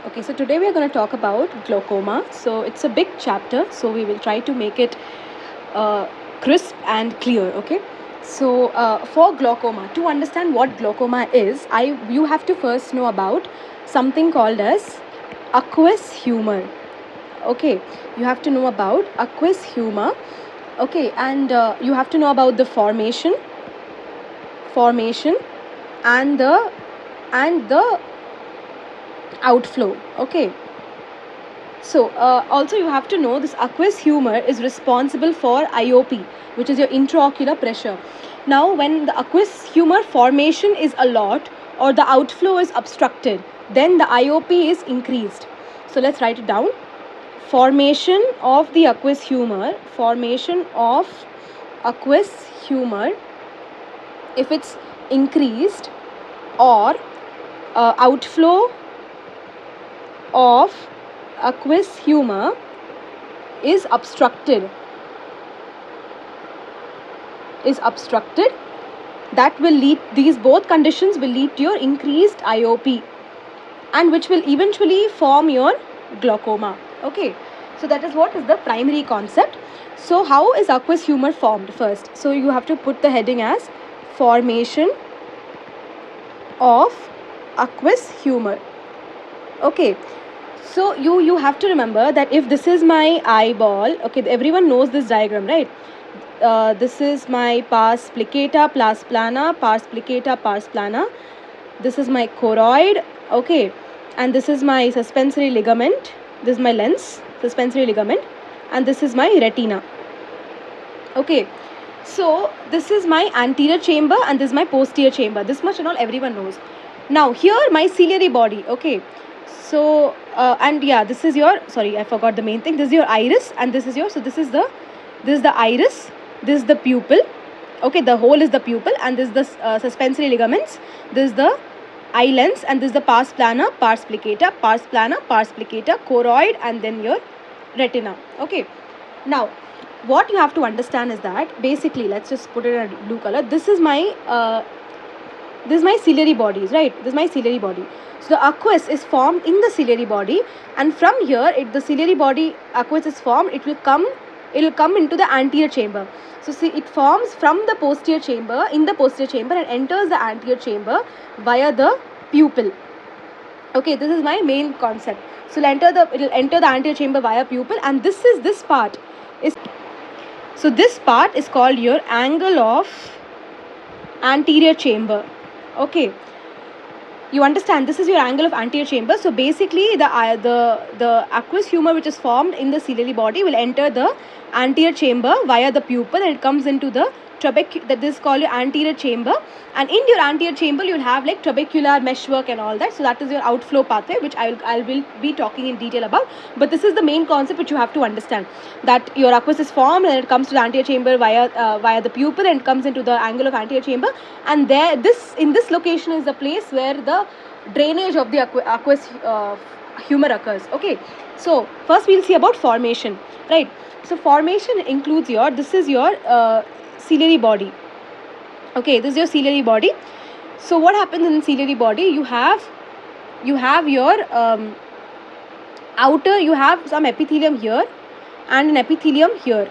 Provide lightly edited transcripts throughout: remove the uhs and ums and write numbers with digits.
Okay, so today we are going to talk about glaucoma. So it's a big chapter, so we will try to make it crisp and clear. Okay, so for glaucoma, to understand what glaucoma is, you have to first know about something called as aqueous humor. Okay, you have to know about aqueous humor. Okay, and you have to know about the formation, and the outflow. Okay, so also you have to know this aqueous humor is responsible for IOP, which is your intraocular pressure. Now when the aqueous humor formation is a lot or the outflow is obstructed, then the IOP is increased. So let's write it down. Formation of aqueous humor, if it's increased, or outflow of aqueous humor is obstructed, that will lead, these both conditions will lead to your increased IOP, and which will eventually form your glaucoma. Okay, so that is what is the primary concept. So how is aqueous humor formed first? So you have to put the heading as formation of aqueous humor. Okay, so you have to remember that if this is my eyeball, okay, everyone knows this diagram, right? This is my pars pliccata, pars plana, pars pliccata, pars plana. This is my choroid, okay, and this is my suspensory ligament. This is my lens, suspensory ligament, and this is my retina. Okay, so this is my anterior chamber and this is my posterior chamber. This much and all everyone knows. Now here my ciliary body. Okay, so and yeah, this is your, sorry, I forgot the main thing. This is your iris, and this is your, so this is the iris, this is the pupil. Okay, the whole is the pupil, and this is the suspensory ligaments, this is the eye lens, and this is the pars plana, pars pliccata, pars plana, pars pliccata, choroid, and then your retina. Okay, now what you have to understand is that basically, let's just put it in a blue color. This is my ciliary bodies, right? This is my ciliary body. So the aqueous is formed in the ciliary body, and from here, the ciliary body aqueous is formed. It will come into the anterior chamber. So see, it forms from the posterior chamber, in the posterior chamber, and enters the anterior chamber via the pupil. Okay, this is my main concept. So it will enter the anterior chamber via pupil, and this part is, so this part is called your angle of anterior chamber. Okay, you understand, this is your angle of anterior chamber. So basically the aqueous humor which is formed in the ciliary body will enter the anterior chamber via the pupil, and it comes into the that is called your anterior chamber, and in your anterior chamber you will have like trabecular meshwork and all that. So that is your outflow pathway, which I will be talking in detail about, but this is the main concept which you have to understand, that your aqueous is formed and it comes to the anterior chamber via the pupil, and comes into the angle of anterior chamber, and there in this location is the place where the drainage of the aqueous humor occurs. Okay, so first we'll see about formation, right? So formation includes your, this is your ciliary body. Okay, this is your ciliary body. So what happens in ciliary body? You have your outer, you have some epithelium here and an epithelium here.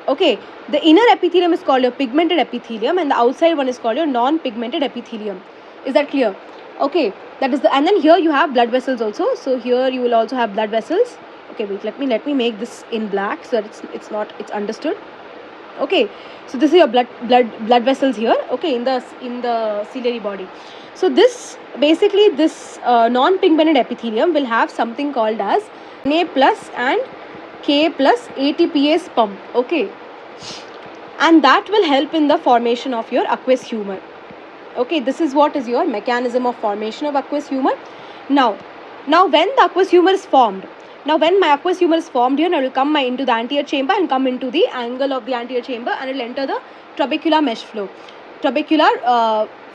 Okay, the inner epithelium is called your pigmented epithelium, and the outside one is called your non-pigmented epithelium. Is that clear? Okay, that is and then here you have blood vessels also. So here you will also have blood vessels. Okay, wait, let me make this in black so that it's understood. Okay, so this is your blood vessels here. Okay, in the ciliary body. So this basically, this non-pigmented epithelium will have something called as Na plus and Ka plus ATPase pump. Okay, and that will help in the formation of your aqueous humor. Okay, this is what is your mechanism of formation of aqueous humor. Now when the aqueous humor is formed, now when my aqueous humor is formed here, I will come into the anterior chamber and come into the angle of the anterior chamber, and it will enter the trabecular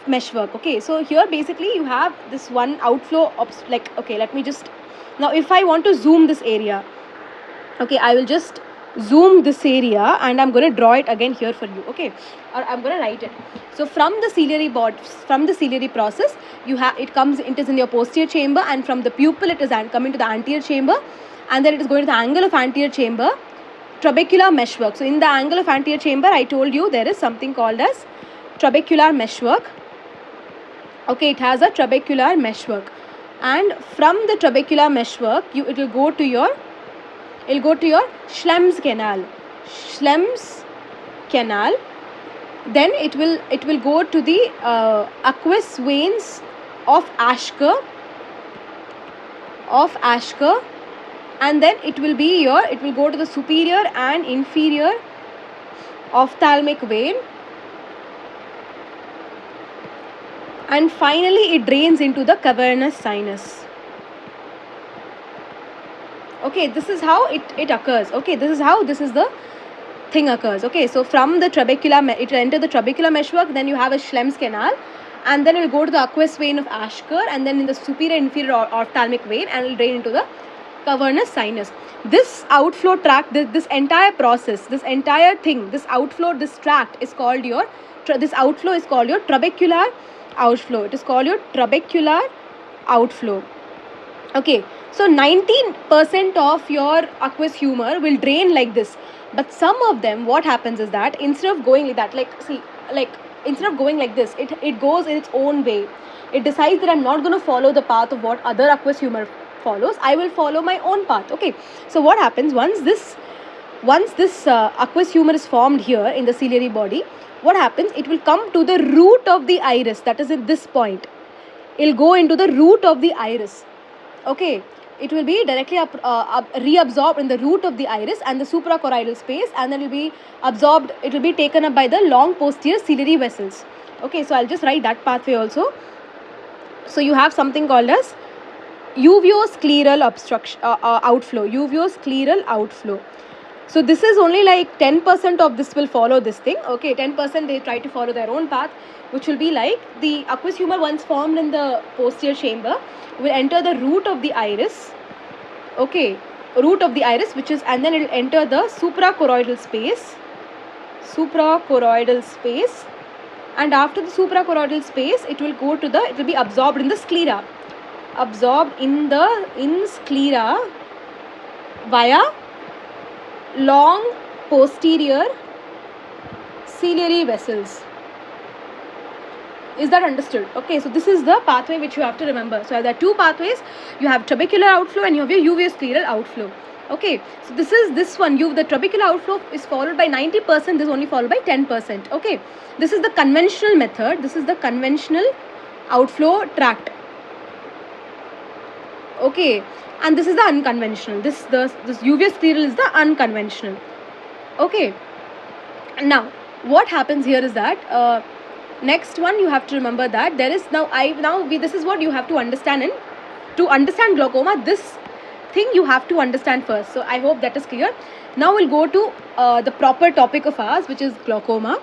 meshwork. Okay, so here basically you have this one outflow of, like, okay, let me just, now if I want to zoom this area, okay, I will just zoom this area and I'm going to draw it again here for you, okay, or I'm going to write it. So from the ciliary process, it is in your posterior chamber, and from the pupil it is coming to the anterior chamber, and then it is going to the angle of anterior chamber, trabecular meshwork. So in the angle of anterior chamber, I told you there is something called as trabecular meshwork. Okay, it has a trabecular meshwork, and from the trabecular meshwork, it will go to your Schlemm's canal. Then it will go to the aqueous veins of Aschker, and then it will go to the superior and inferior ophthalmic vein, and finally it drains into the cavernous sinus. Okay, this is how it occurs. Okay, this is the thing occurs. Okay, so from the it will enter the trabecular meshwork, then you have a Schlemm's canal, and then it will go to the aqueous vein of Aschker, and then in the superior inferior ophthalmic vein, and it will drain into the cavernous sinus. This outflow tract, this entire process, this entire thing, this outflow, this tract is called your trabecular outflow. It is called your trabecular outflow. Okay, so 19% of your aqueous humor will drain like this, but some of them, what happens is that instead of going like that, instead of going like this, it goes in its own way. It decides that I'm not going to follow the path of what other aqueous humor follows. I will follow my own path. Okay, so what happens once this aqueous humor is formed here in the ciliary body, what happens? It will come to the root of the iris, that is at this point. It will go into the root of the iris. Okay, it will be directly reabsorbed in the root of the iris and the suprachoroidal space, and then it will be absorbed. It will be taken up by the long posterior ciliary vessels. Okay, so I'll just write that pathway also. So you have something called as uveoscleral outflow. So this is only like 10% of this will follow this thing. Okay, 10% they try to follow their own path, which will be like the aqueous humor once formed in the posterior chamber will enter the root of the iris. Okay, root of the iris, and then it will enter the suprachoroidal space, and after the suprachoroidal space, it will be absorbed in the sclera, via long posterior ciliary vessels. Is that understood? Okay, so this is the pathway which you have to remember. So there are two pathways. You have trabecular outflow and you have your uveoscleral outflow. Okay, so this one. The trabecular outflow is followed by 90%. This is only followed by 10%. Okay, this is the conventional method. This is the conventional outflow tract. Okay, and this is the unconventional. This uveoscleral is the unconventional. Okay, now what happens here is that next one, you have to remember that there is this is what you have to understand. And to understand glaucoma, this thing you have to understand first. So I hope that is clear. Now we'll go to the proper topic of ours, which is glaucoma.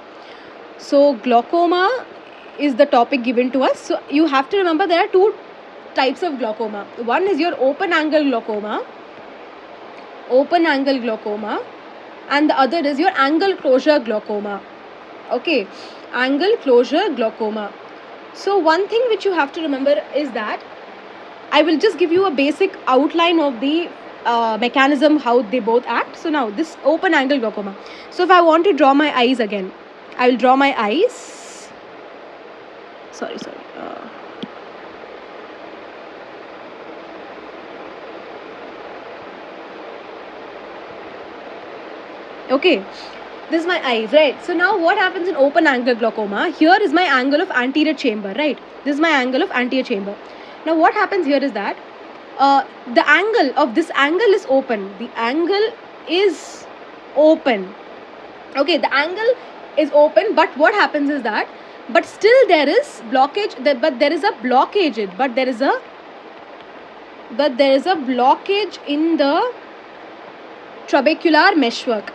So glaucoma is the topic given to us. So you have to remember there are two types of glaucoma. One is your open angle glaucoma, and the other is your angle closure glaucoma. Okay, angle closure glaucoma. So one thing which you have to remember is that I will just give you a basic outline of the mechanism, how they both act. So now this open angle glaucoma. So if I want to draw my eyes again, I will draw my eyes. Sorry. Okay, this is my eyes, right? So now what happens in open angle glaucoma? Here is my angle of anterior chamber, right? This is my angle of anterior chamber. Now what happens here is that the angle of this angle is open. The angle is open. Okay, the angle is open, but what happens is that, but still there is blockage. But there is a blockage in the trabecular meshwork.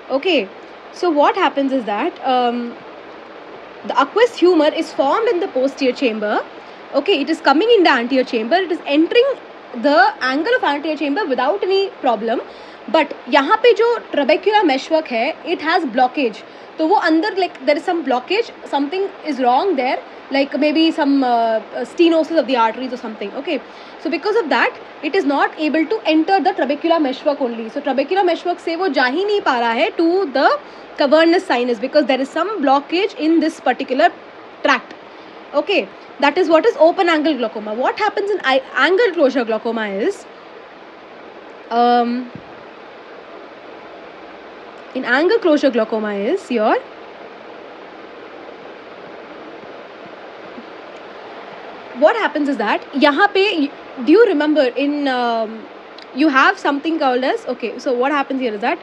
Okay, so what happens is that the aqueous humor is formed in the posterior chamber. Okay, it is coming in the anterior chamber. It is entering the angle of anterior chamber without any problem. But यहाँ पे जो trabecular meshwork है it has blockage, तो वो अंदर like there is some blockage, something is wrong there, like maybe some stenosis of the arteries or something. Okay, so because of that it is not able to enter the trabecular meshwork only. So trabecular meshwork से वो जा ही नहीं पा रहा है to the cavernous sinus because there is some blockage in this particular tract. Okay, that is what is open angle glaucoma. What happens in angle closure glaucoma is in angle closure glaucoma is your what happens is that यहाँ पे do you remember in you have something called as, okay, so what happens here is that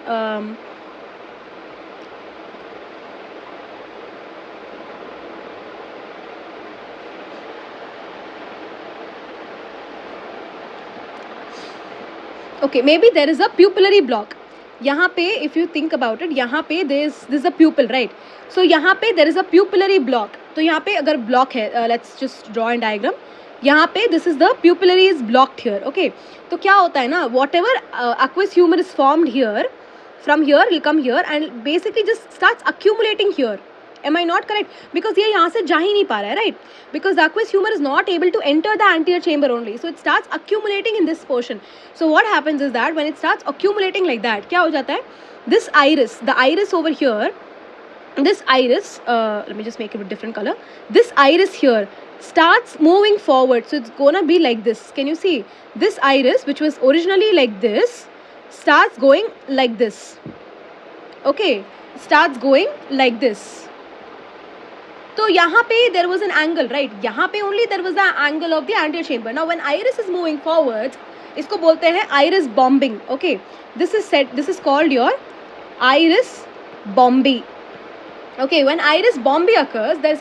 okay, maybe there is a pupillary block यहाँ पे, if you think about it, यहाँ पे this is a pupil, right? So यहाँ पे there is a pupillary block. तो यहाँ पे अगर block है, let's just draw a diagram. यहाँ पे this is the pupillary is blocked here. Okay, तो क्या होता है ना, whatever aqueous humor is formed here, from here will come here and basically just starts accumulating here. Am I not correct? Because ये यहाँ से जा ही नहीं पा रहा है, right? Because the aqueous humor is not able to enter the anterior chamber only, so it starts accumulating in this portion. So what happens is that when it starts accumulating like that, क्या हो जाता है? This iris, the iris over here, this iris, let me just make it a different color. This iris here starts moving forward, so it's gonna be like this. Can you see? This iris, which was originally like this, starts going like this. Okay, starts going like this. तो यहाँ पे there was an angle, right? यहाँ पे only there was the angle of the anterior chamber. Now when iris is moving forward, इसको बोलते हैं iris bombing. Okay, this is called your iris bombing. Okay, when iris bombing occurs, there is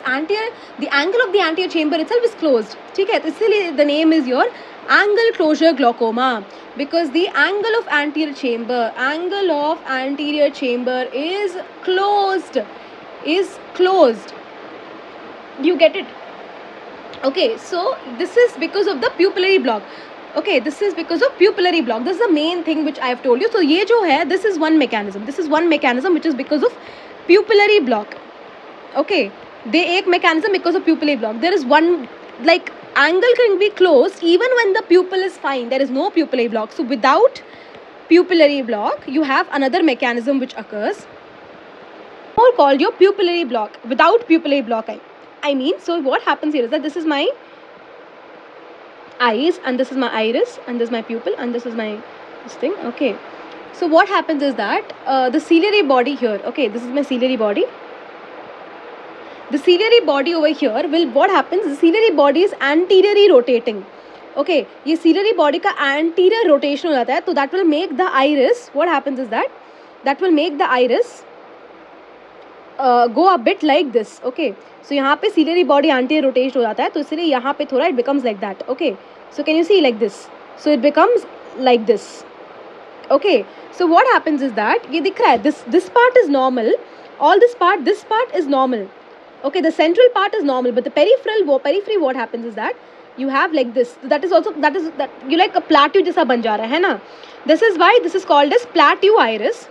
the angle of the anterior chamber itself is closed. ठीक है, तो इसलिए the name is your angle closure glaucoma, because the angle of anterior chamber is closed. Do you get it? Okay, so this is because of the pupillary block. Okay, this is because of pupillary block. This is the main thing which I have told you. So ये जो है, this is one mechanism. This is one mechanism which is because of pupillary block. Okay, they एक mechanism because of pupillary block. There is one, like angle can be closed even when the pupil is fine. There is no pupillary block. So without pupillary block, you have another mechanism which occurs, or called your pupillary block. Without pupillary block, I mean, so what happens here is that this is my eyes and this is my iris and this is my pupil and this is my this thing. Okay, so what happens is that the ciliary body here, okay, this is my ciliary body. The ciliary body over here will, what happens, the ciliary body is anteriorly rotating. Okay, ये ciliary body का anterior rotation हो जाता है, तो that will make the iris, what happens is that will make the iris go a bit like this. Okay, so यहाँ पे ciliary body anterior rotation हो जाता है, तो इसलिए यहाँ पे थोड़ा it becomes like that. Okay, so can you see like this? So it becomes like this. Okay, so what happens is that ये दिख रहा है, this part is normal, all this part is normal. Okay, the central part is normal, but the periphery what happens is that you have like this. That is you like a plateau जैसा बन जा रहा है ना. This is why this is called as plateau iris.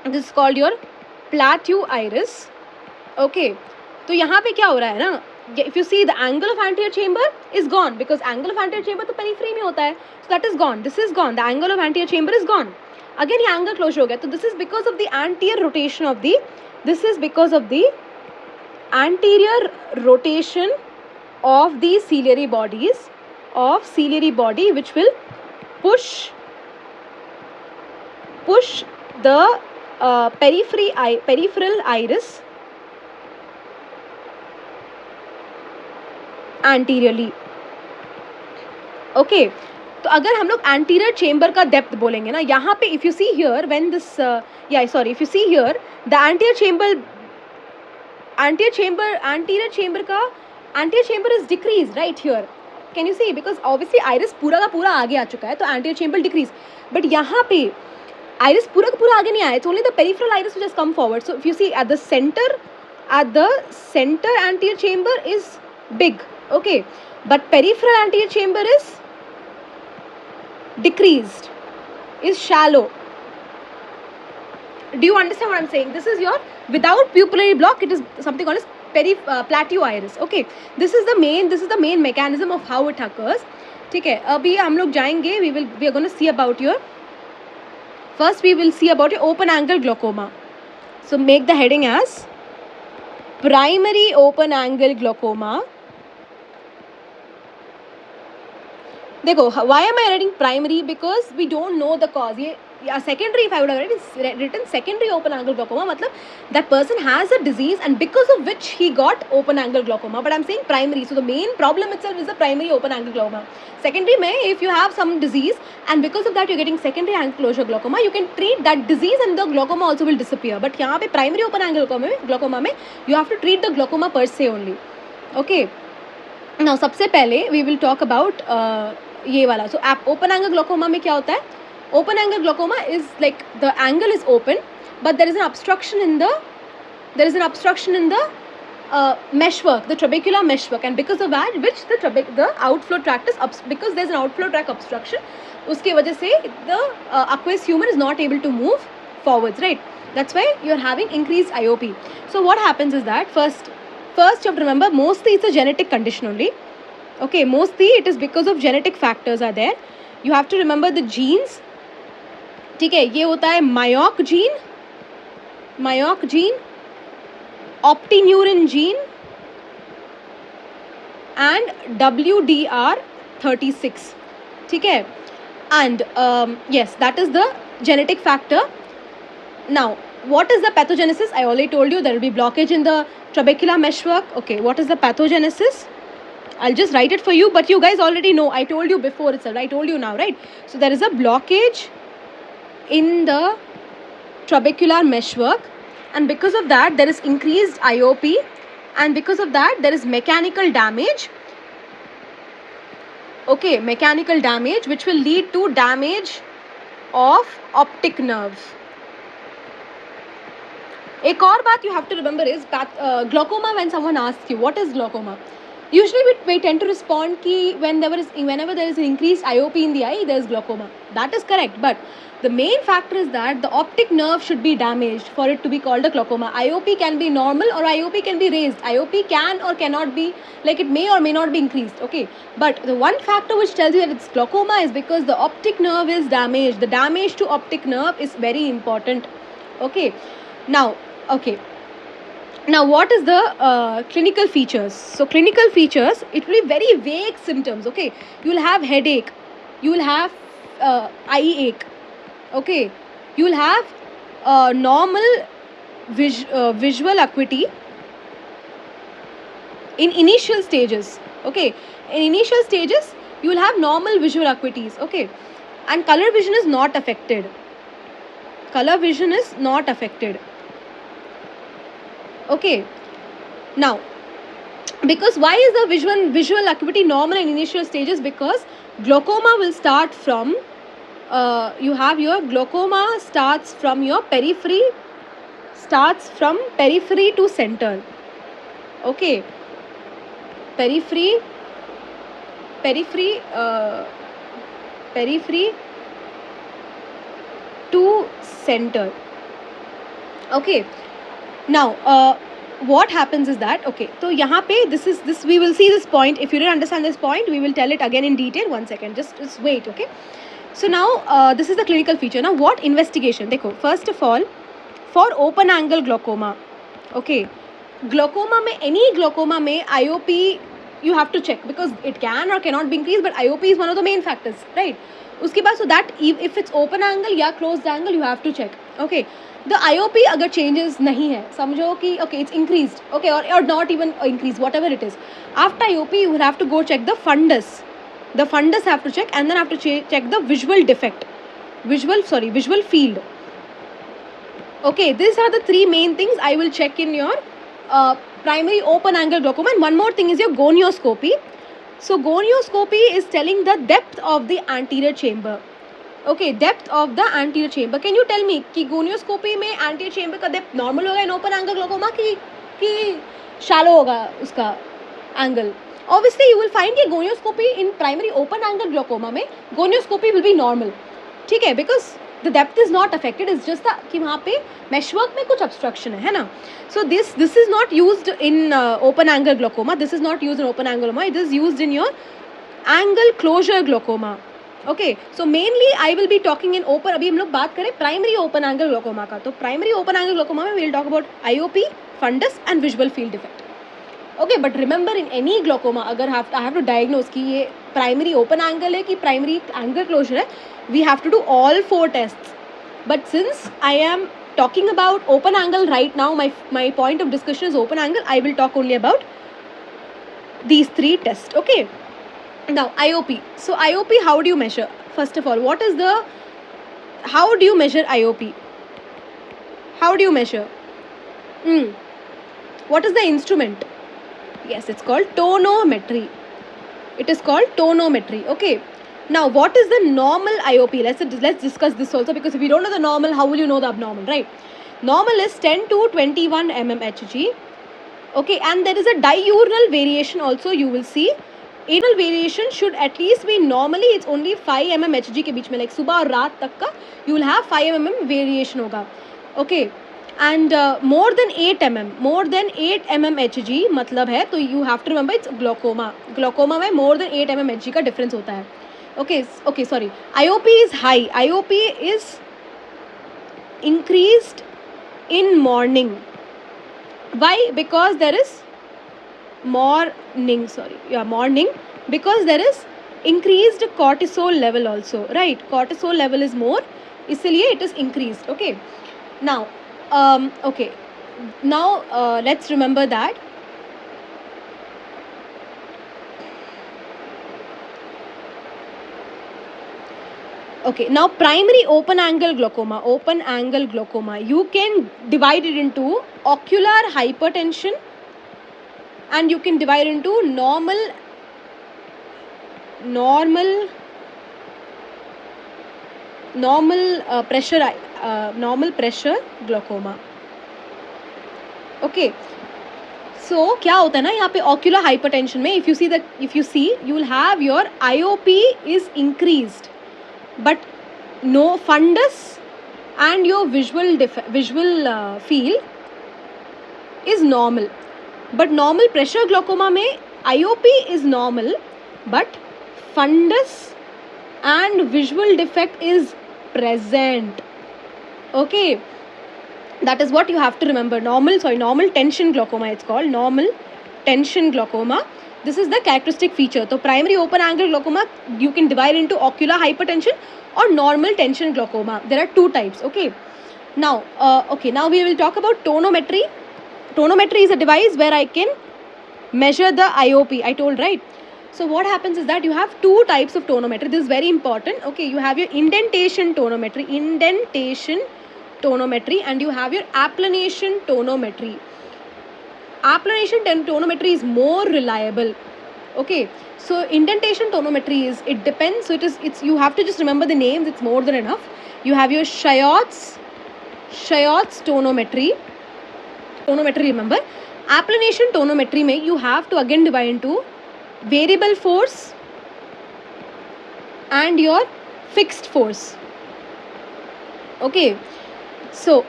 This is called your plateau iris. Okay, तो यहाँ पे क्या हो रहा है ना, if you see the angle of anterior chamber is gone, because angle of anterior chamber तो periphery में होता है, so that is gone, this is gone, the angle of anterior chamber is gone. Again ये angle closure हो गया, तो this is because of the anterior rotation of the, this is because of the anterior rotation of the ciliary body, which will push the peripheral iris anteriorly. Okay, तो अगर हम लोग anterior chamber का depth बोलेंगे ना, यहाँ पे if you see here when this if you see here the anterior chamber is decreased right here. Can you see? Because obviously iris पूरा का पूरा आगे आ चुका है, तो anterior chamber decrease. But यहाँ पे iris पूरा का पूरा आगे नहीं आया, it's only the peripheral iris which has come forward. So if you see at the center anterior chamber is big. Okay, but peripheral anterior chamber is decreased, is shallow. Do you understand what I'm saying? This is your, without pupillary block, it is something called as plateau iris. Okay, this is the main mechanism of how it occurs. ठीक है, अभी हम लोग जाएंगे, we are going to see about your, first we will see about your open angle glaucoma. So make the heading as primary open angle glaucoma. देखो, why am I writing primary? Because we don't know the cause. ये secondary, if I would have written secondary open angle glaucoma, मतलब that person has a disease and because of which he got open angle glaucoma. But I'm saying primary, so the main problem itself is the primary open angle glaucoma. Secondary में, if you have some disease and because of that you're getting secondary angle closure glaucoma, you can treat that disease and the glaucoma also will disappear. But यहाँ पे primary open angle glaucoma में you have to treat the glaucoma per se only. Okay. Now सबसे पहले we will talk about ये वाला. So open angle glaucoma में क्या होता है? Open angle glaucoma is like the angle is open, but there is an obstruction in the meshwork, the trabecular meshwork, and because of that, which the outflow tract is because there is an outflow tract obstruction, उसके वजह से the aqueous humor is not able to move forwards, right? That's why you are having increased IOP. So what happens is that first you have to remember, mostly it's a genetic condition only. Okay, mostly it is because of genetic factors are there. You have to remember the genes. ठीक है, ये होता है मायोक gene, ऑप्टिन्यूरिन gene and WDR36. ठीक है, and yes, that is the genetic factor. Now what is the pathogenesis? I already told you there will be blockage in the trabecular meshwork. Okay, what is the pathogenesis? I'll just write it for you, but you guys already know. I told you before itself. I told you now, right? So there is a blockage in the trabecular meshwork, and because of that there is increased IOP, and because of that there is mechanical damage. Okay, mechanical damage which will lead to damage of optic nerve. एक और बात you have to remember is glaucoma. When someone asks you what is glaucoma, usually we tend to respond कि whenever there is an increased IOP in the eye, there is glaucoma. That is correct, but the main factor is that the optic nerve should be damaged for it to be called a glaucoma. IOP can be normal or IOP can be raised. IOP can or cannot be, like it may or may not be increased. Okay, but the one factor which tells you that it's glaucoma is because the optic nerve is damaged. The damage to optic nerve is very important. Okay, now what is the clinical features? So clinical features, it will be very vague symptoms. Okay, you will have headache, you will have eye ache. Okay, you will have normal visual acuity in initial stages. Okay, in initial stages you will have normal visual acuities. Okay, and color vision is not affected. Okay, now because why is the visual acuity normal in initial stages? Because glaucoma will start from you have your glaucoma starts from your periphery to center. Okay, periphery to center. Okay, now what happens is that, okay, so यहाँ पे this we will see this point. If you didn't understand this point, we will tell it again in detail. One second, just wait. Okay, so now this is the clinical feature. Now what investigation? देखो, first of all, for open angle glaucoma, okay, glaucoma में, any glaucoma में IOP you have to check because it can or cannot be increased, but IOP is one of the main factors, right? उसके बाद, so that if it's open angle या closed angle, you have to check. Okay, the IOP अगर changes नहीं है, समझो कि okay it's increased, okay, or not even increased, whatever it is, after IOP you will have to go check the fundus. The fundus have to check, and then have to check the visual field. Okay, these are the three main things I will check in your primary open angle glaucoma. And one more thing is your gonioscopy. So gonioscopy is telling the depth of the anterior chamber. Okay, depth of the anterior chamber. Can you tell me कि gonioscopy में anterior chamber का depth normal होगा in open angle glaucoma कि shallow होगा उसका angle? Obviously you will find कि gonioscopy in primary open angle glaucoma में gonioscopy will be normal. ठीक है, because the depth is not affected, it's just that कि वहाँ पे meshwork में कुछ obstruction है ना. So this is not used in open angle glaucoma. This is not used in open angle glaucoma. It is used in your angle closure glaucoma. Okay, so mainly I will be talking in open. अभी हम लोग बात करें primary open angle glaucoma का. तो primary open angle glaucoma में we will talk about IOP, fundus and visual field defect. Okay, but remember in any glaucoma अगर I have to diagnose कि ये primary open angle है कि primary angle closure है, we have to do all 4 tests. But since I am talking about open angle right now, my point of discussion is open angle, I will talk only about these 3 tests. Okay, now IOP. So IOP, how do you measure? First of all, how do you measure IOP? How do you measure? What is the instrument? Yes, it's called tonometry. It is called tonometry. Okay, now what is the normal IOP? Let's discuss this also, because if you don't know the normal, how will you know the abnormal, right? Normal is 10 to 21 mmHg. Okay, and there is a diurnal variation also, you will see. Annual variation should at least be, normally it's only 5 mmHg के बीच में, like सुबह और रात तक का you will have 5 mm variation होगा. Okay, and more than 8 mmHg मतलब है, तो you have to remember it's glaucoma. Glaucoma में more than 8 mmHg का difference होता है. Okay, sorry. IOP is high. IOP is increased in morning. Why? Because there is morning, because there is increased cortisol level also, right? Cortisol level is more, इसलिए it is increased. Okay, now let's remember that okay, now primary open angle glaucoma, you can divide it into ocular hypertension and you can divide it into normal pressure glaucoma. Okay, so क्या होता है ना यहाँ पे ocular hypertension में, if you see you will have your IOP is increased, but no fundus and your visual field is normal. But normal pressure glaucoma में IOP is normal, but fundus and visual defect is present. Okay, that is what you have to remember. Normal tension glaucoma, it's called normal tension glaucoma. This is the characteristic feature. So primary open angle glaucoma you can divide into ocular hypertension or normal tension glaucoma. There are 2 types. Okay, now we will talk about tonometry. Tonometry is a device where I can measure the IOP, I told, right? So what happens is that you have 2 types of tonometry. This is very important. Okay, you have your indentation tonometry and you have your applanation tonometry. Applanation tonometry is more reliable. Okay, so indentation tonometry is, it depends, so it's you have to just remember the names, it's more than enough. You have your Scheiotz tonometry, remember. Applanation tonometry में you have to again divide into variable force and your fixed force. Okay, so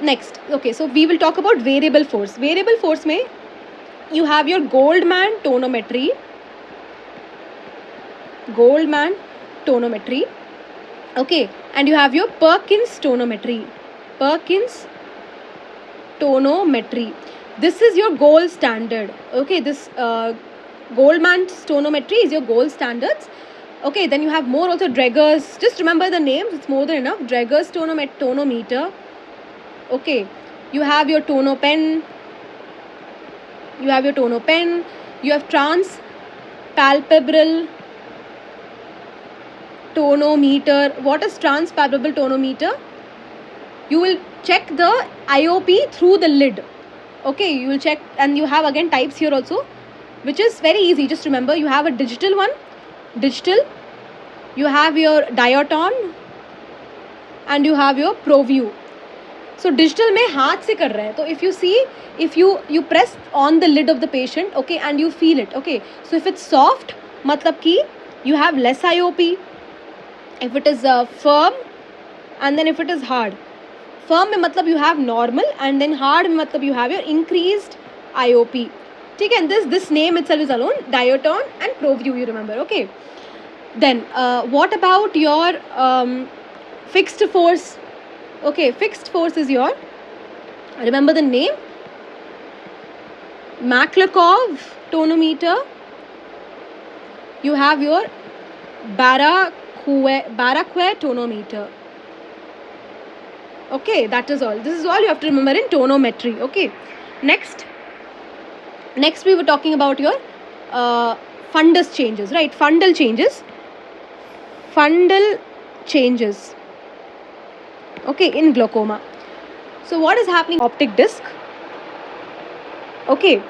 next, okay, so we will talk about variable force. Variable force में you have your Goldman tonometry, okay, and you have your Perkins tonometry. This is your gold standard. Okay, this Goldman tonometry is your gold standards. Okay, then you have more also Dreger's. Just remember the names, it's more than enough. Dreger's tonometer. Okay, you have your TonoPen. You have transpalpebral tonometer. What is transpalpebral tonometer? You will check the IOP through the lid. Okay, you will check, and you have again types here also, which is very easy. Just remember, you have a digital one, you have your Diaton, and you have your ProView. So digital में हाथ से कर रहे हैं, तो if you press on the lid of the patient, okay, and you feel it, okay, so if it's soft मतलब कि you have less IOP, if it is firm and then if it is hard. Firm में मतलब you have normal, and then hard में मतलब you have your increased IOP. ठीक है, and this name itself is alone diaton and ProView, you remember. Okay, then what about your fixed force? Okay, fixed force is your, remember the name, Maklakov tonometer. You have your Baraquet tonometer. Okay, that is all. This is all you have to remember in tonometry. Okay, next we were talking about your fundus changes, right? Fundal changes. Okay, in glaucoma. So what is happening? Optic disc. Okay,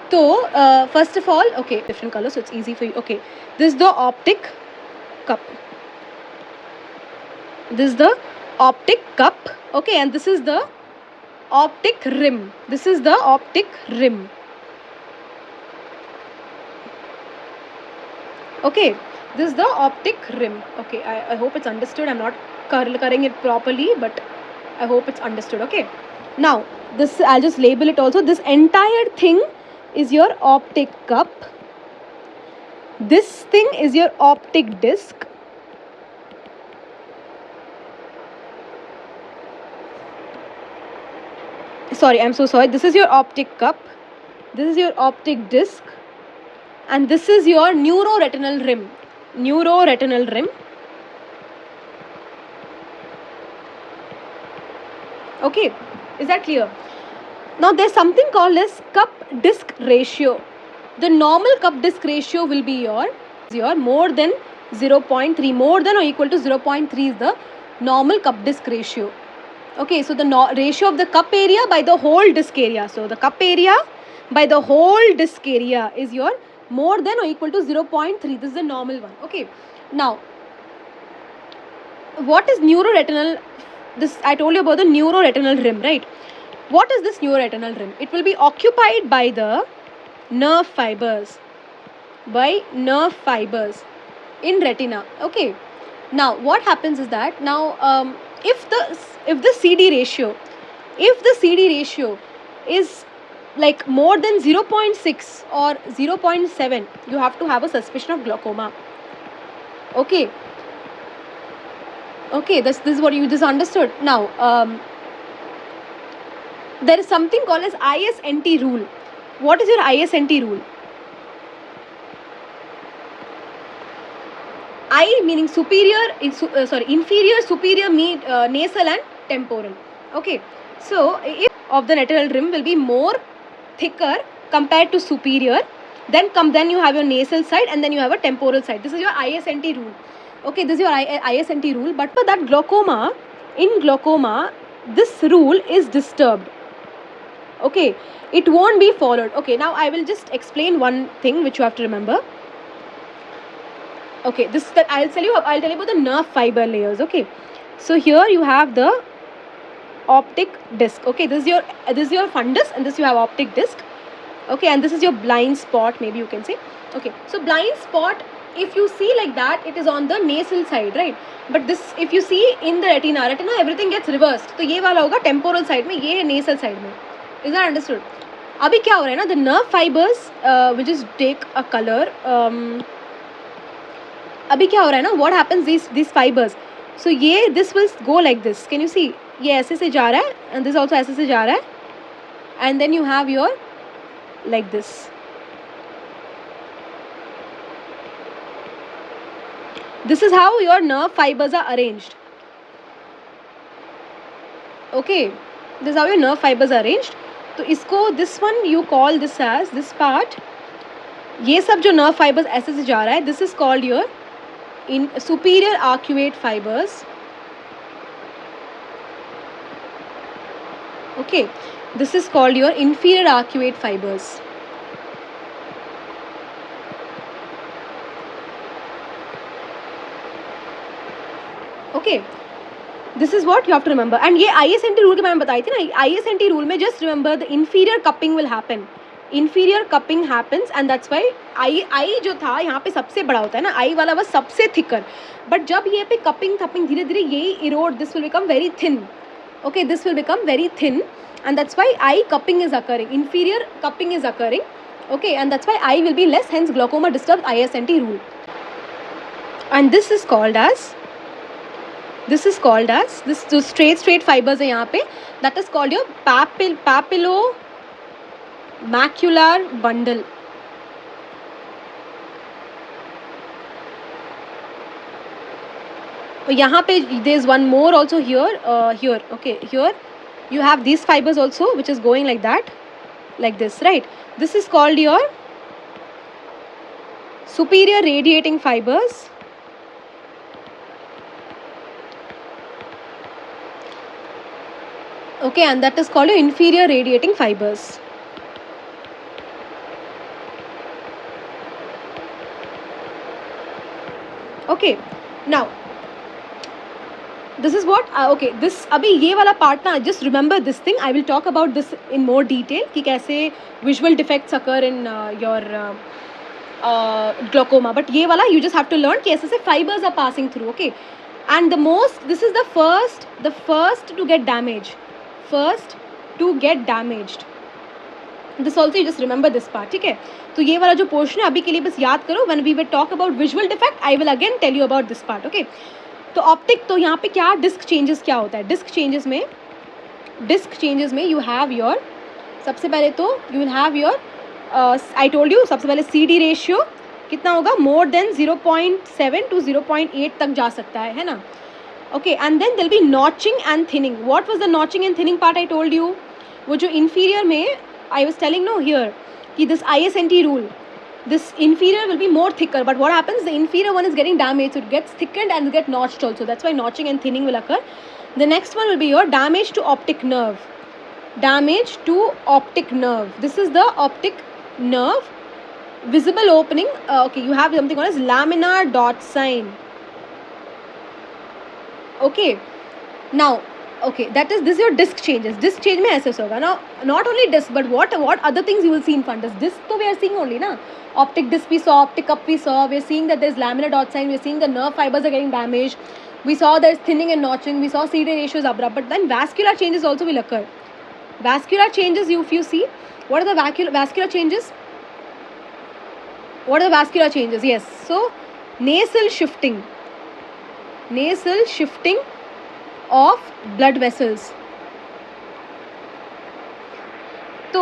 so first of all, okay, different color, so it's easy for you. Okay, this is the optic cup. This is the optic cup. Okay, and this is the optic rim. This is the optic rim. Okay, this is the optic rim. Okay, I hope it's understood. I'm not coloring it properly, but I hope it's understood. Okay, now this, I'll just label it also. This entire thing is your optic cup. This thing is your optic disc. Sorry, I'm so sorry. This is your optic cup. This is your optic disc. And this is your neuroretinal rim. Neuroretinal rim. Okay, is that clear? Now there's something called as cup disc ratio. The normal cup disc ratio will be your more than 0.3. More than or equal to 0.3 is the normal cup disc ratio. Okay, so the ratio of the cup area by the whole disc area. So the cup area by the whole disc area is your more than or equal to 0.3. This is the normal one. Okay, now what is neuroretinal? This, I told you about the neuroretinal rim, right? What is this neuroretinal rim? It will be occupied by the nerve fibers. By nerve fibers in retina. Okay, now what happens is that now if the CD ratio is like more than 0.6 or 0.7, you have to have a suspicion of glaucoma. Okay, this is what you just understood. Now there is something called as ISNT rule. What is your ISNT rule? I meaning inferior, superior, nasal and temporal. Okay, so if of the retinal rim will be more thicker compared to superior, then you have your nasal side and then you have a temporal side. This is your ISNT rule. Okay, this is your ISNT rule. But for that glaucoma, in glaucoma, this rule is disturbed. Okay, it won't be followed. Okay, now I will just explain one thing which you have to remember. Okay, I'll tell you about the nerve fiber layers. Okay, so here you have the optic disc. Okay, this is your fundus, and this you have optic disc. Okay, and this is your blind spot, maybe you can say. Okay, so blind spot, if you see like that, it is on the nasal side, right? But this, if you see in the retina everything gets reversed. So ये वाला होगा temporal side में, ये है nasal side में. Is that understood? अभी क्या हो रहा है ना, the nerve fibers will just take a color. अभी क्या हो रहा है ना, what happens, these fibers, so ये this will go like this. Can you see? ये ऐसे से जा रहा है and this also ऐसे से जा रहा है, and then you have your like this. This is how your nerve fibers are arranged. Okay, this is how your nerve fibers are arranged. तो इसको, this one you call this as, this part, ये सब जो nerve fibers ऐसे से जा रहा है, this is called your in superior arcuate fibers. Okay, this is called your inferior arcuate fibers. Okay, this is what you have to remember. And ये ISNT rule के मैंने बताई थी ना, ISNT rule में just remember the inferior cupping will happen. inferior cupping happens and that's why आई जो था यहाँ पे सबसे बड़ा होता है ना, आई वाला वो सबसे thicker, but जब ये पे cupping धीरे धीरे यही erode, this will become very thin. Okay, this will become very thin and that's why eye cupping is occurring, inferior cupping is occurring. Okay, and that's why eye will be less, hence glaucoma disturbs ISNT rule. And this is called as this जो straight fibers है यहाँ पे, that is called your papillomacular bundle. यहाँ पे there is one more also here. Okay, here you have these fibers also which is going like that, like this, right? This is called your superior radiating fibers. Okay, and that is called your inferior radiating fibers. Okay, now this is what okay, this अभी ये वाला part ना, just remember this thing. I will talk about this in more detail कि कैसे visual defects occur in your glaucoma, but ये वाला you just have to learn कि ऐसे से fibers are passing through. Okay, and this is the first to get damaged, this also you just remember this part. ठीक है, तो ये वाला जो portion है अभी के लिए बस याद करो. When we will talk about visual defect I will again tell you about this part. Okay, तो ऑप्टिक, तो यहाँ पे क्या डिस्क चेंजेस क्या होता है? डिस्क चेंजेस में यू हैव योर, सबसे पहले तो you will have your I told you, सबसे पहले CD रेशियो कितना होगा? मोर देन 0.7 to 0.8 तक जा सकता है ना? Okay, and then there'll be notching and thinning. What was the notching and thinning part? I told you, वो जो इन्फीरियर में I was telling no here कि this ISNT rule, this inferior will be more thicker, but what happens, the inferior one is getting damaged, so it gets thickened and get notched also. That's why notching and thinning will occur. The next one will be your damage to optic nerve. This is the optic nerve, visible opening. Okay, you have something called as laminar dot sign. Okay, now okay, this is your disc changes. Disc change में ऐसे होगा. Now not only disc, but what other things you will see in fundus. Disc तो we are seeing only ना. Optic disc we saw, optic cup we saw. We are seeing that there is laminar dot sign. We are seeing the nerve fibers are getting damaged. We saw there is thinning and notching. We saw CD ratios abrupt. But then vascular changes also will occur. Vascular changes, if you see, what are the vascular changes? What are the vascular changes? Yes. So nasal shifting of blood vessels. तो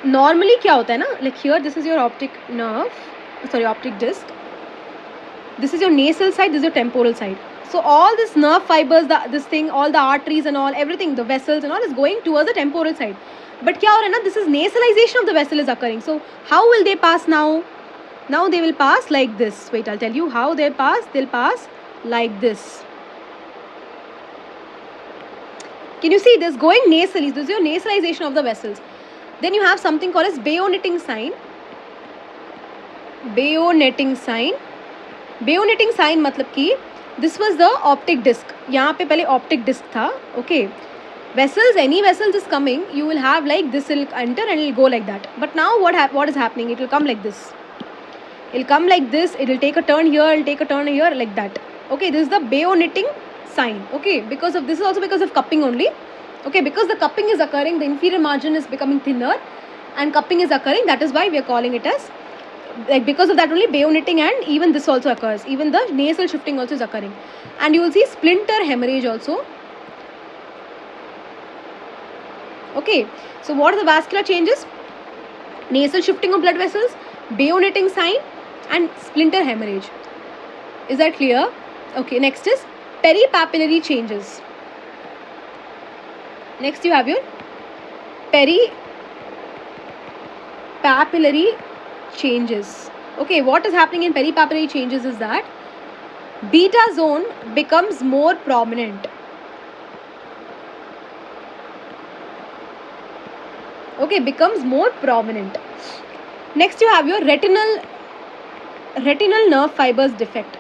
normally क्या होता है ना, like here this is your optic disc, this is your nasal side, this is your temporal side. So all this nerve fibers, this thing, all the arteries and all, everything, the vessels and all is going towards the temporal side. But क्या हो रहा है ना, this is nasalization of the vessel is occurring. So how will they pass now? Now they will pass like this. Wait, I'll tell you how they pass. They'll pass like this. Can you see this going nasally? This is your nasalization of the vessels. Then you have something called as bayoneting sign. Bayoneting sign मतलब कि this was the optic disc. यहाँ पे पहले optic disc था. Okay. Vessels, any vessels is coming, you will have like this will enter and it will go like that. But now what is happening? It will come like this. It will come like this. It will take a turn here. It will take a turn here like that. Okay. This is the bayoneting sign. Okay. Because of this is also because of cupping only. Okay, because the cupping is occurring, the inferior margin is becoming thinner and cupping is occurring. That is why we are calling it as, like, because of that only bayoneting, and even this also occurs. Even the nasal shifting also is occurring. And you will see splinter hemorrhage also. Okay, so what are the vascular changes? Nasal shifting of blood vessels, bayoneting sign and splinter hemorrhage. Is that clear? Okay, next is peripapillary changes. Next you have your peripapillary changes. Okay, what is happening in peripapillary changes is that beta zone becomes more prominent. Okay, becomes more prominent. Next you have your retinal nerve fibers defect.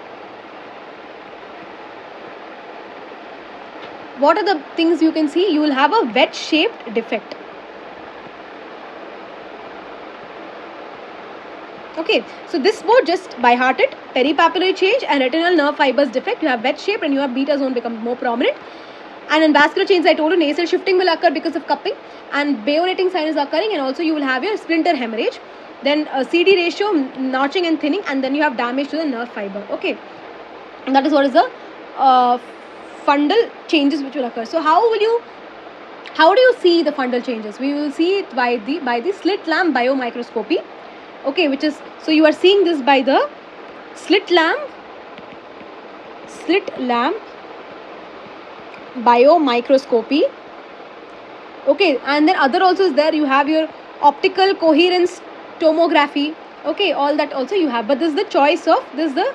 What are the things you can see? You will have a wedge shaped defect. Okay, so this both just by heart it, peripapillary change and retinal nerve fibers defect. You have wedge shape and you have beta zone become more prominent. And in vascular change, I told you nasal shifting will occur because of cupping, and bayoneting sign is occurring, and also you will have your splinter hemorrhage. Then CD ratio, notching and thinning, and then you have damage to the nerve fiber. Okay, and that is what is the fundal changes which will occur. So how do you see the fundal changes? We will see it by the slit lamp biomicroscopy. Okay, which is, so you are seeing this by the slit lamp biomicroscopy. Okay, and then other also is there. You have your optical coherence tomography. Okay, all that also you have, but this is the choice of, this is the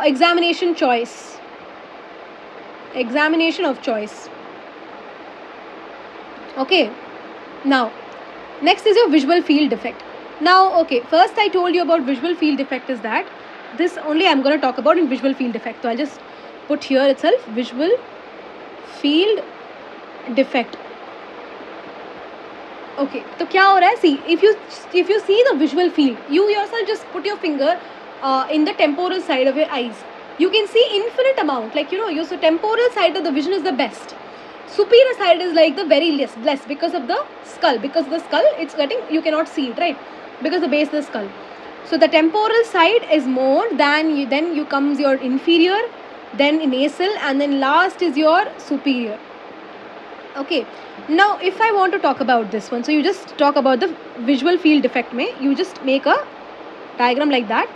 examination of choice. Okay, now next is your visual field defect. Now, okay, first I told you about visual field defect is that this only I'm going to talk about in visual field defect. So I'll just put here itself visual field defect. Okay, तो क्या हो रहा है? See, if you see the visual field, you yourself just put your finger in the temporal side of your eyes. You can see infinite amount, like your so temporal side of the vision is the best. Superior side is like the very less because of the skull. Because of the skull, it's getting, you cannot see it, right? Because the base of the skull. So the temporal side is more than then you comes your inferior, then nasal, and then last is your superior. Okay, now if I want to talk about this one, so you just talk about the visual field defect. You just make a diagram like that.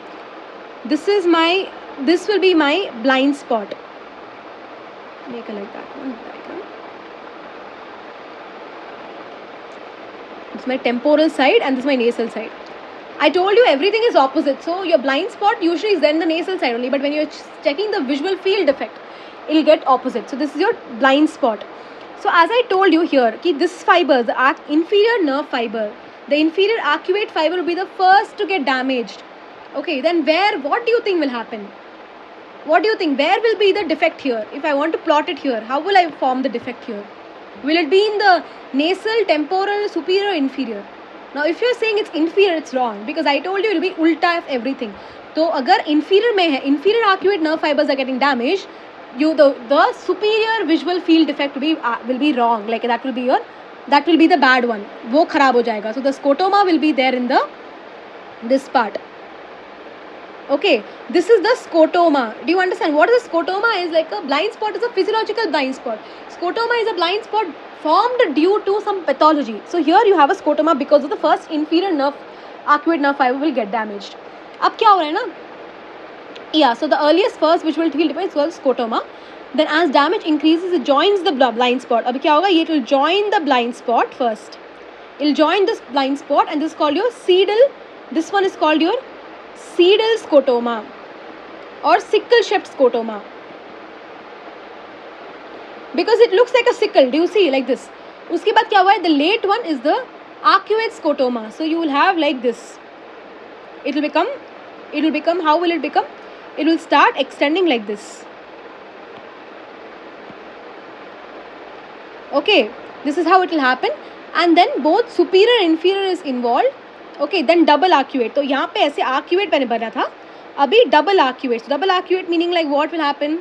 This will be my blind spot. Make a like that one diagram. It's my temporal side and this is my nasal side. I told you everything is opposite. So your blind spot usually is then the nasal side only, but when you're checking the visual field defect, it will get opposite. So this is your blind spot. So as I told you here, this fiber, the inferior nerve fiber, the inferior arcuate fiber will be the first to get damaged. Okay, then what do you think will happen? What do you think? Where will be the defect here? If I want to plot it here, how will I form the defect here? Will it be in the nasal, temporal, superior, inferior? Now if you're saying it's inferior, it's wrong, because I told you it will be ulta of everything. So agar inferior mein hai, inferior arcuate nerve fibers are getting damaged, the superior visual field defect will be wrong. Like that will be the bad one. वो खराब हो जाएगा. So the scotoma will be there in this part. Okay, this is the scotoma. Do you understand what is a scotoma? Is like a blind spot is a physiological blind spot. Scotoma is a blind spot formed due to some pathology. So here you have a scotoma because of the first inferior nerve arcuate nerve fiber will get damaged. अब क्या हो रहा है ना? Yeah, so the earliest first visual field defect is called scotoma. Then as damage increases, it joins the blind spot. अब क्या होगा? It will join the blind spot first. It will join this blind spot, and this is called your sedal. This one is called your sedal scotoma or sickle-shaped scotoma. Because it looks like a sickle. Do you see like this? उसके बाद क्या हुआ है? The late one is the arcuate scotoma. So you will have like this. It will become. How will it become? It will start extending like this. Okay, this is how it will happen, and then both superior and inferior is involved. Okay, then double arcuate. तो यहाँ पे ऐसे arcuate मैंने बना था, अभी double arcuate. So double arcuate meaning like what will happen?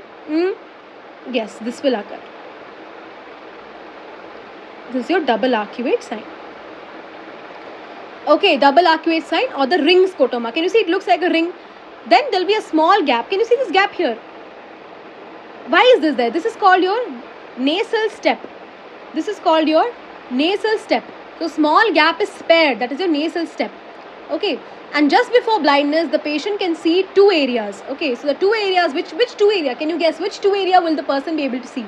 Yes, this will occur. This is your double arcuate sign. Okay, double arcuate sign or the ring scotoma. Can you see it looks like a ring? Then there will be a small gap. Can you see this gap here? Why is this there? This is called your nasal step. This is called your nasal step. So small gap is spared. That is your nasal step. Okay. And just before blindness, the patient can see two areas. Okay. So the two areas, which two area? Can you guess which two area will the person be able to see?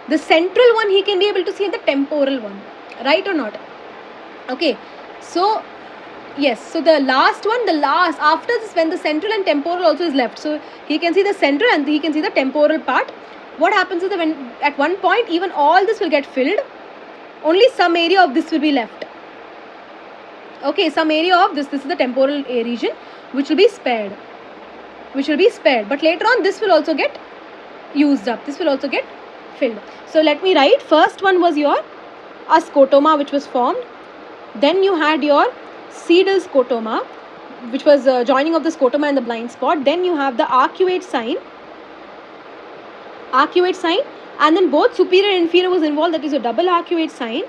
The central one he can be able to see and the temporal one. Right or not? Okay. So yes, so the last one, after this, when the central and temporal also is left, so he can see the central and he can see the temporal part. What happens is that when at one point even all this will get filled, only some area of this will be left. Okay, some area of this is the temporal region which will be spared. But later on this will also get used up. This will also get filled. So let me write. First one was your scotoma which was formed. Then you had your sedal scotoma. joining of the scotoma and the blind spot. Then you have the arcuate sign, and then both superior and inferior was involved. That is a double arcuate sign,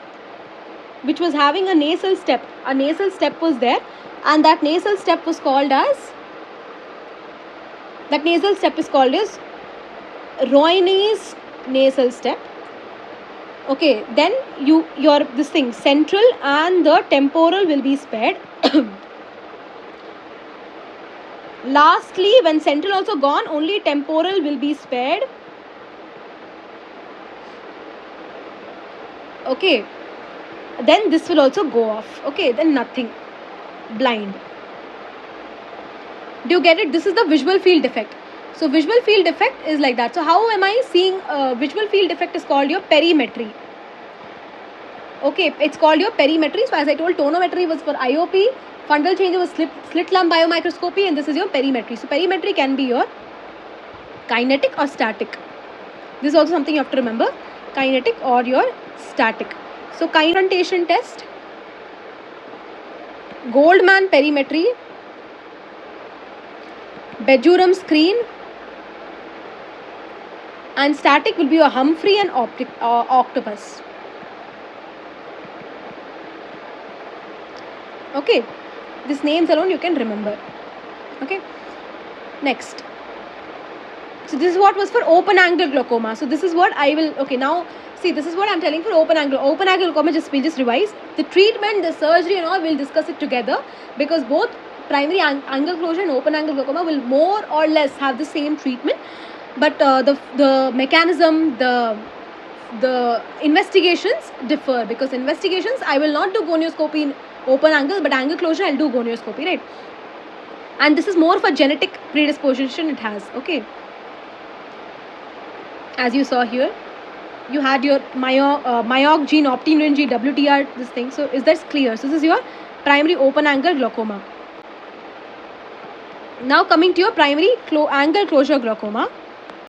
which was having a nasal step. A nasal step was there, and that nasal step was called as, Royne's nasal step. Okay, then your this thing, central and the temporal will be spared. Lastly, when central also gone, only temporal will be spared. Okay, then this will also go off. Okay, then nothing, blind. Do you get it? This is the visual field defect. So visual field defect is like that. So how am I seeing visual field defect is called your perimetry. Okay, it's called your perimetry. So as I told, tonometry was for IOP, fundal change was slit lamp biomicroscopy, and this is your perimetry. So perimetry can be your kinetic or static. This is also something you have to remember, kinetic or your static. So confrontation test, Goldman perimetry, Bejurum screen, and static will be your Humphrey and octopus. Okay, these names alone you can remember. Okay, next. So this is what was for open angle glaucoma. So this is what I will, okay, now see, this is what I'm telling for open angle glaucoma. We'll just revise the treatment, the surgery and all, we'll discuss it together, because both primary angle closure and open angle glaucoma will more or less have the same treatment, but the mechanism, the investigations differ, because investigations I will not do gonioscopy in open angle, but angle closure I'll do gonioscopy, right? And this is more for genetic predisposition it has. Okay, as you saw here, you had your Mayock gene, optineurin gene, WTR, this thing. So is that clear? So this is your primary open angle glaucoma. Now coming to your primary angle closure glaucoma.